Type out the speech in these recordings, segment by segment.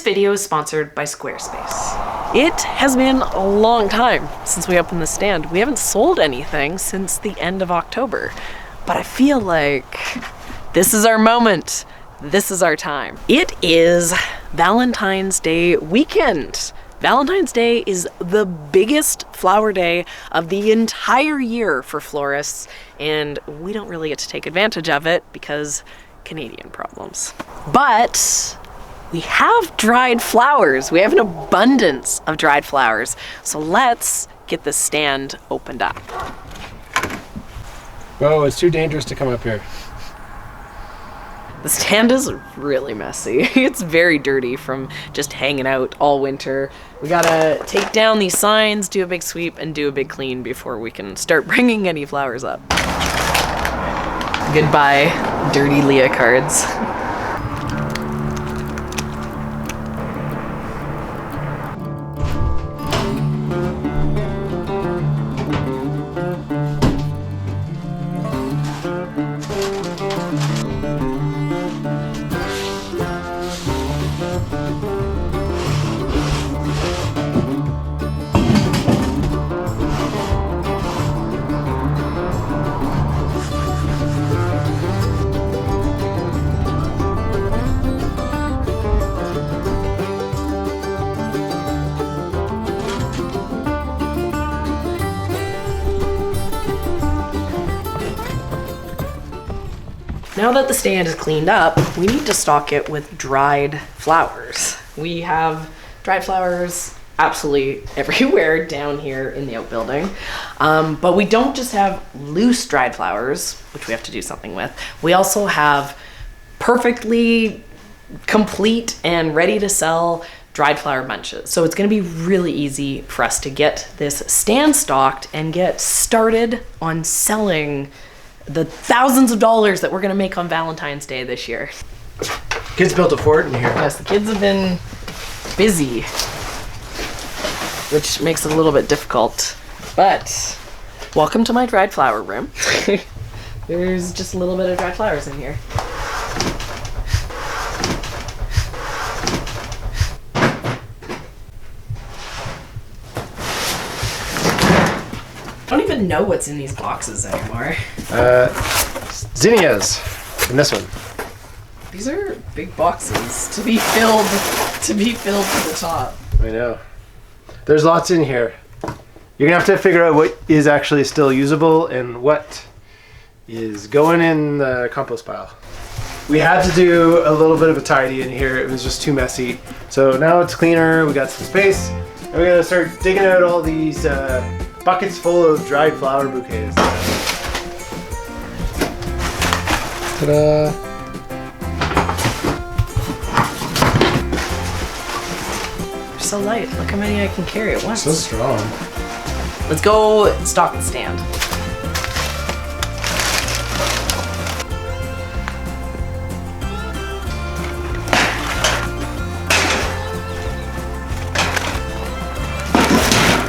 video is sponsored by Squarespace. It has been a long time since we opened the stand. We haven't sold anything since the end of October, but I feel like this is our moment. This is our time. It is Valentine's Day weekend. Valentine's Day is the biggest flower day of the entire year for florists, and we don't really get to take advantage of it because Canadian problems. But we have dried flowers. We have an abundance of dried flowers. So let's get the stand opened up. Whoa, it's too dangerous to come up here. The stand is really messy. It's very dirty from just hanging out all winter. We gotta take down these signs, do a big sweep, and do a big clean before we can start bringing any flowers up. Goodbye, dirty Leah cards. Now that the stand is cleaned up, we need to stock it with dried flowers. We have dried flowers absolutely everywhere down here in the outbuilding. But we don't just have loose dried flowers, which we have to do something with. We also have perfectly complete and ready to sell dried flower bunches. So it's gonna be really easy for us to get this stand stocked and get started on selling the thousands of dollars that we're gonna make on Valentine's Day this year. Kids built a fort in here. Yes, the kids have been busy, which makes it a little bit difficult. But welcome to my dried flower room. There's just a little bit of dried flowers in here. I don't even know what's in these boxes anymore. Zinnias in this one. These are big boxes to be filled to the top. I know. There's lots in here. You're gonna have to figure out what is actually still usable and what is going in the compost pile. We had to do a little bit of a tidy in here. It was just too messy. So now it's cleaner. We got some space, and we're gonna start digging out all these buckets full of dried flower bouquets. Ta-da! They're so light. Look how many I can carry at once. So strong. Let's go stock the stand.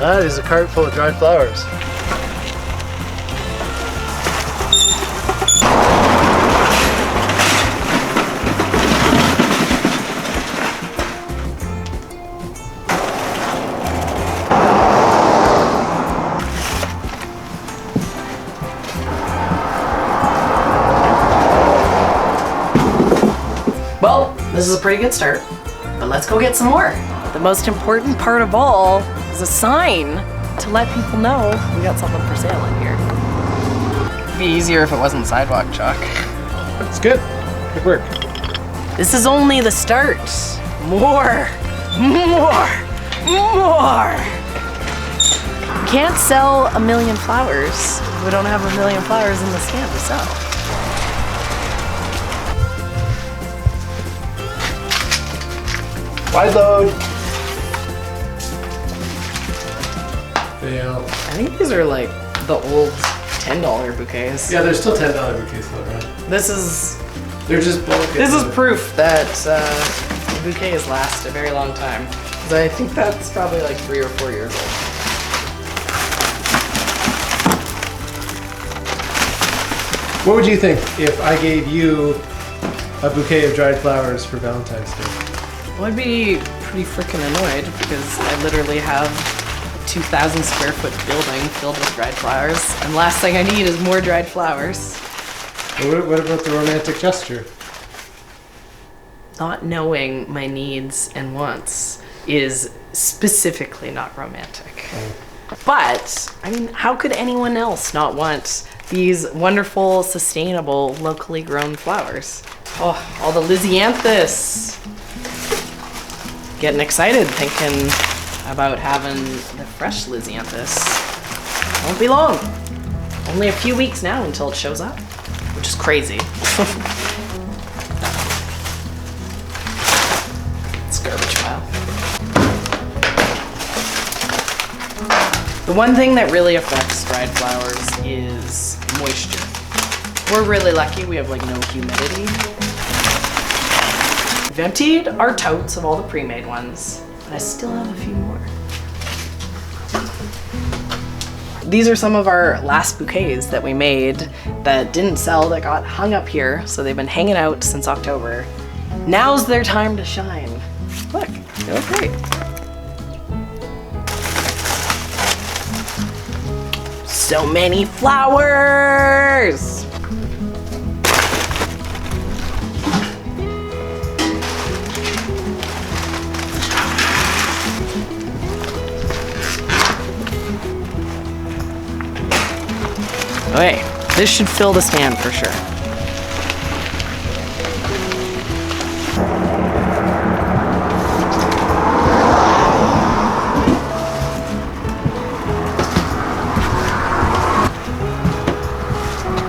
That is a cart full of dried flowers. Well, this is a pretty good start, but let's go get some more. The most important part of all is a sign to let people know we got something for sale in here. It'd be easier if it wasn't sidewalk chalk. That's good. Good work. This is only the start. More, more, more. We can't sell a million flowers. We don't have a million flowers in the stand to sell. Wide load. Fail. I think these are like the old $10 bouquets. Yeah, there's still $10 bouquets though, right? This is They're just bulk. This is proof that bouquets last a very long time. 'Cause I think that's probably like 3 or 4 years old. What would you think if I gave you a bouquet of dried flowers for Valentine's Day? I'd be pretty freaking annoyed because I literally have a 2,000 square foot building filled with dried flowers, and last thing I need is more dried flowers. What about the romantic gesture? Not knowing my needs and wants is specifically not romantic. But, I mean, how could anyone else not want these wonderful, sustainable, locally grown flowers? Oh, all the Lysianthus. Getting excited thinking about having the fresh Lysianthus. Won't be long. Only a few weeks now until it shows up, which is crazy. It's a garbage pile. The one thing that really affects dried flowers is moisture. We're really lucky we have like no humidity. We've emptied our totes of all the pre-made ones, but I still have a few more. These are some of our last bouquets that we made that didn't sell, that got hung up here, so they've been hanging out since October. Now's their time to shine. Look, they look great. So many flowers! Okay, this should fill the stand for sure.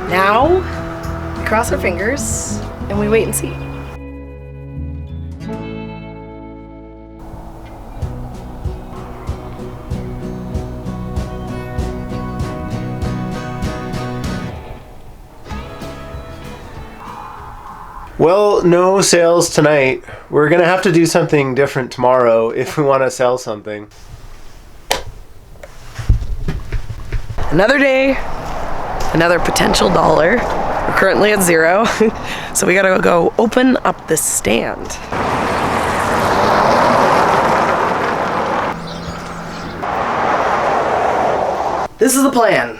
Now, we cross our fingers and we wait and see. Well, no sales tonight. We're gonna have to do something different tomorrow if we want to sell something. Another day, another potential dollar. We're currently at 0, so we gotta go open up this stand. This is the plan.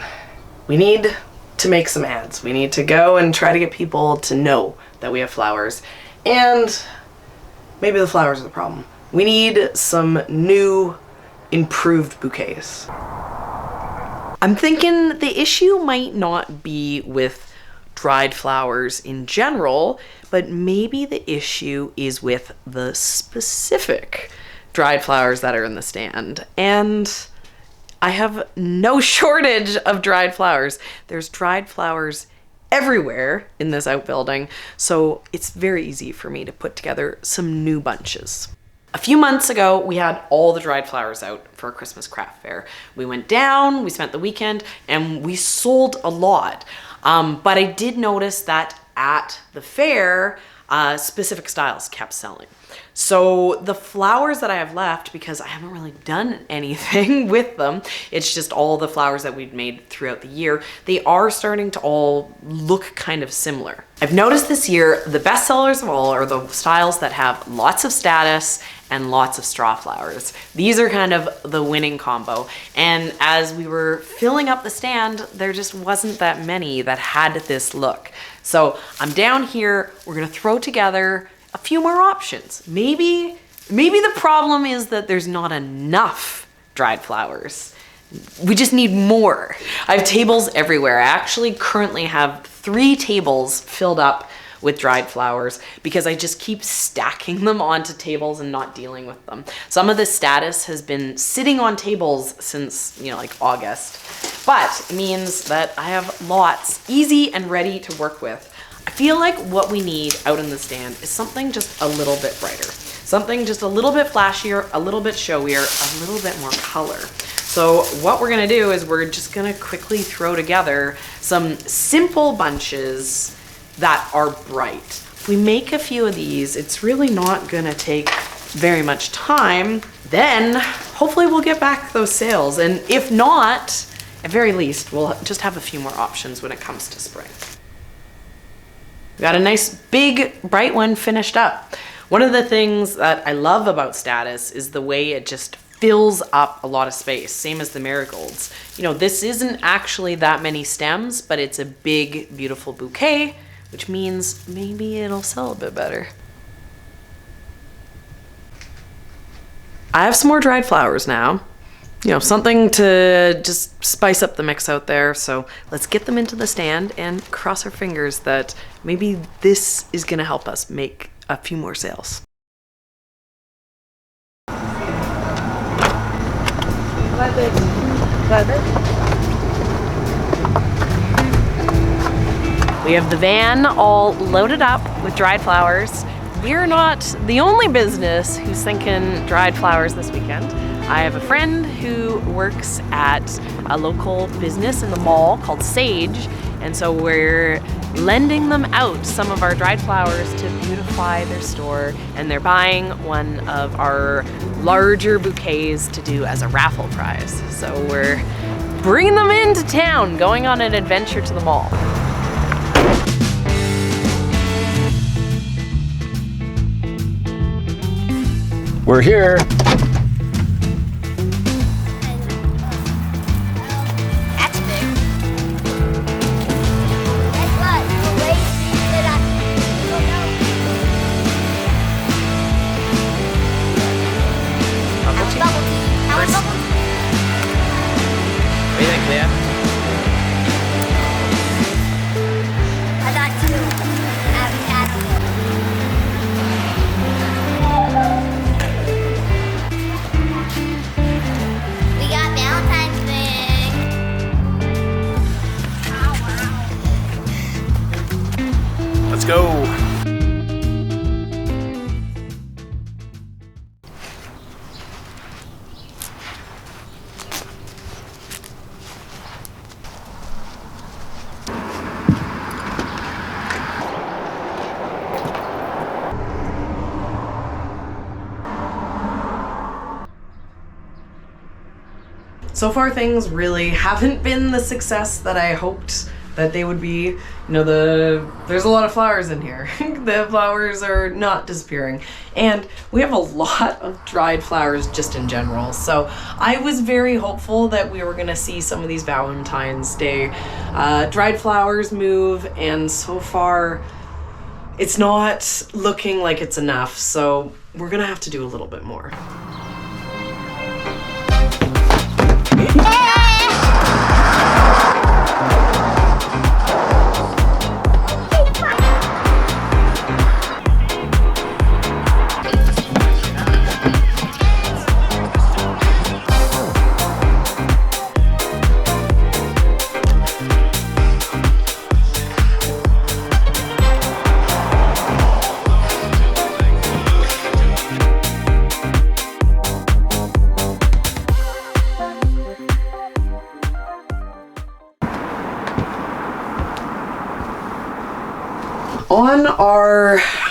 We need to make some ads. We need to go and try to get people to know that we have flowers. And maybe the flowers are the problem. We need some new, improved bouquets. I'm thinking the issue might not be with dried flowers in general, but maybe the issue is with the specific dried flowers that are in the stand. And I have no shortage of dried flowers. There's dried flowers everywhere in this outbuilding, so it's very easy for me to put together some new bunches. A few months ago, we had all the dried flowers out for a Christmas craft fair. We went down, we spent the weekend, and we sold a lot. But I did notice that at the fair, specific styles kept selling. So the flowers that I have left, because I haven't really done anything with them, it's just all the flowers that we've made throughout the year, they are starting to all look kind of similar. I've noticed this year, the best sellers of all are the styles that have lots of status and lots of straw flowers. These are kind of the winning combo. And as we were filling up the stand, there just wasn't that many that had this look. So I'm down here, we're gonna throw together a few more options. Maybe the problem is that there's not enough dried flowers. We just need more. I have tables everywhere. I actually currently have 3 tables filled up with dried flowers because I just keep stacking them onto tables and not dealing with them. Some of the status has been sitting on tables since, like August, but it means that I have lots easy and ready to work with. I feel like what we need out in the stand is something just a little bit brighter, something just a little bit flashier, a little bit showier, a little bit more color. So what we're gonna do is we're just gonna quickly throw together some simple bunches that are bright. If we make a few of these, it's really not gonna take very much time. Then hopefully we'll get back those sales. And if not, at very least, we'll just have a few more options when it comes to spring. We got a nice big bright one finished up. One of the things that I love about Status is the way it just fills up a lot of space, same as the marigolds. You know, this isn't actually that many stems, but it's a big, beautiful bouquet, which means maybe it'll sell a bit better. I have some more dried flowers now. You know, something to just spice up the mix out there. So let's get them into the stand and cross our fingers that maybe this is gonna help us make a few more sales. We have the van all loaded up with dried flowers. We're not the only business who's thinking dried flowers this weekend. I have a friend who works at a local business in the mall called Sage, and so we're lending them out some of our dried flowers to beautify their store, and they're buying one of our larger bouquets to do as a raffle prize. So we're bringing them into town, going on an adventure to the mall. We're here. That's big. Guess what? The way that I don't know. Bubble tea. How much bubble tea? What do you think, Leah? I got two. I haven't had one. We got Valentine's thing. Oh, wow. Let's go. So far things really haven't been the success that I hoped that they would be. You know, there's a lot of flowers in here. The flowers are not disappearing. And we have a lot of dried flowers just in general. So I was very hopeful that we were gonna see some of these Valentine's Day dried flowers move, and so far it's not looking like it's enough. So we're gonna have to do a little bit more.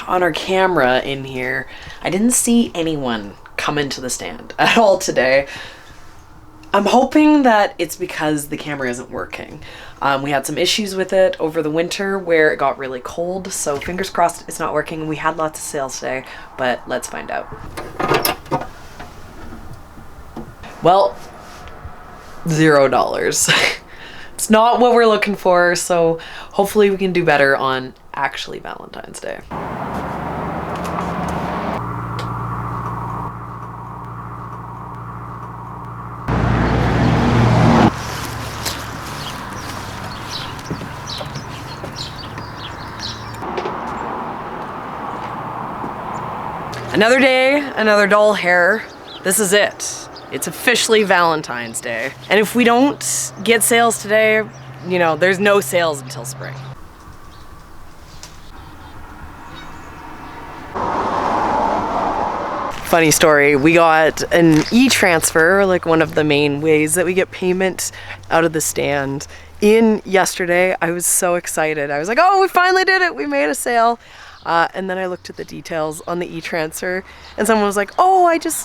On our camera in here, I didn't see anyone come into the stand at all today. I'm hoping that it's because the camera isn't working. We had some issues with it over the winter where it got really cold, so fingers crossed it's not working. We had lots of sales today, but let's find out. Well, $0. It's not what we're looking for, so hopefully we can do better on actually Valentine's Day. Another day, another dull hair. This is it. It's officially Valentine's Day. And if we don't get sales today, you know, there's no sales until spring. Funny story, we got an e-transfer, like one of the main ways that we get payment out of the stand, in yesterday. I was so excited. I was like, oh, we finally did it. We made a sale. And then I looked at the details on the e-transfer and someone was like, oh, I just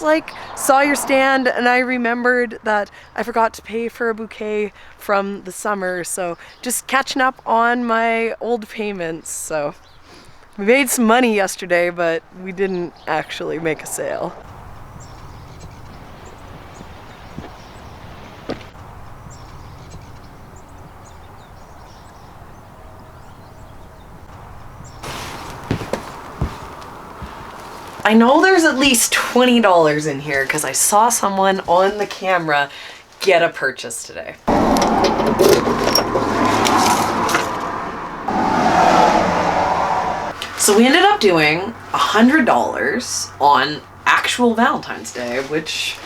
saw your stand and I remembered that I forgot to pay for a bouquet from the summer. So just catching up on my old payments. So We made some money yesterday, but we didn't actually make a sale. I know there's at least $20 in here because I saw someone on the camera get a purchase today. So we ended up doing $100 on actual Valentine's Day, which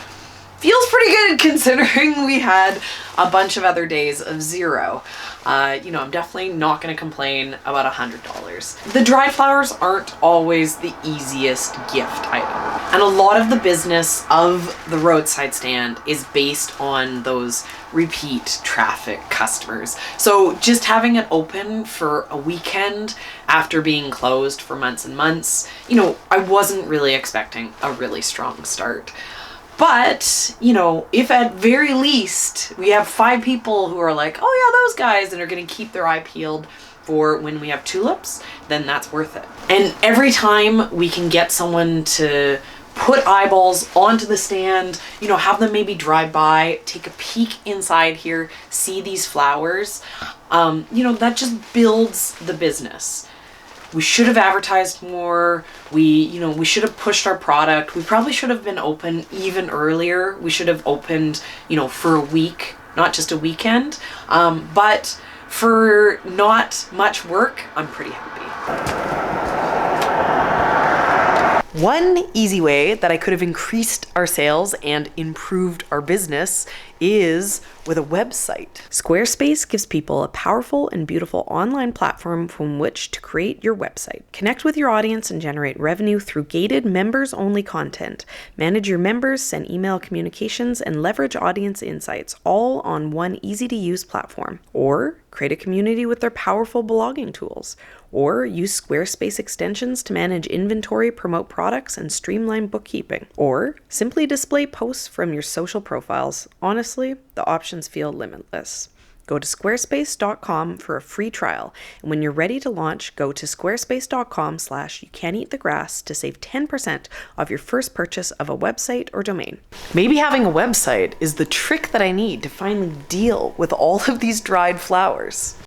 feels pretty good considering we had a bunch of other days of zero. You know, I'm definitely not going to complain about $100. The dried flowers aren't always the easiest gift item. And a lot of the business of the roadside stand is based on those repeat traffic customers. So just having it open for a weekend after being closed for months and months, you know, I wasn't really expecting a really strong start. But, you know, if at very least we have 5 people who are like, oh yeah, those guys, and are going to keep their eye peeled for when we have tulips, then that's worth it. And every time we can get someone to put eyeballs onto the stand, you know, have them maybe drive by, take a peek inside here, see these flowers, you know, that just builds the business. We should have advertised more. We should have pushed our product. We probably should have been open even earlier. We should have opened, you know, for a week, not just a weekend. But for not much work, I'm pretty happy. One easy way that I could have increased our sales and improved our business is with a website. Squarespace gives people a powerful and beautiful online platform from which to create your website. Connect with your audience and generate revenue through gated members-only content. Manage your members, send email communications, and leverage audience insights, all on one easy-to-use platform. Or create a community with their powerful blogging tools. Or use Squarespace extensions to manage inventory, promote products, and streamline bookkeeping. Or simply display posts from your social profiles. Honestly, the options feel limitless. Go to squarespace.com for a free trial. And when you're ready to launch, go to squarespace.com/youcaneatthegrass to save 10% off your first purchase of a website or domain. Maybe having a website is the trick that I need to finally deal with all of these dried flowers.